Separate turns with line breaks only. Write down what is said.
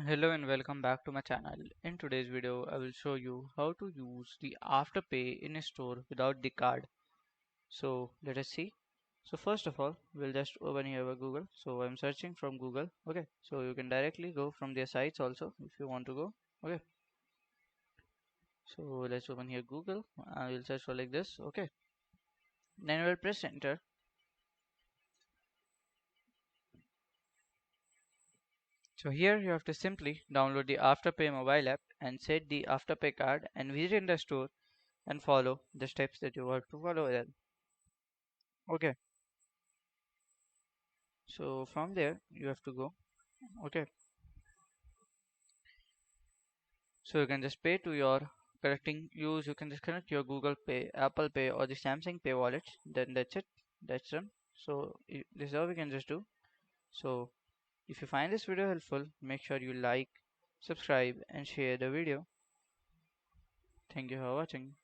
Hello and welcome back to my channel. In today's video, I will show you how to use the Afterpay in a store without the card. So let us see. So first of all, we'll just open here our Google. So I'm searching from Google. Okay. So you can directly go from their sites also if you want to go. Okay. So let's open here Google. I will search for like this. Okay. Then we'll press enter. So here you have to simply download the Afterpay mobile app and set the Afterpay card and visit in the store and follow the steps that you have to follow there. Okay. So from there you have to go. Okay. So you can just pay to your connecting use you can just connect your Google Pay, Apple Pay or the Samsung Pay wallets. Then that's it. That's done. So this is all we can just do. So if you find this video helpful, make sure you like, subscribe and share the video. Thank you for watching.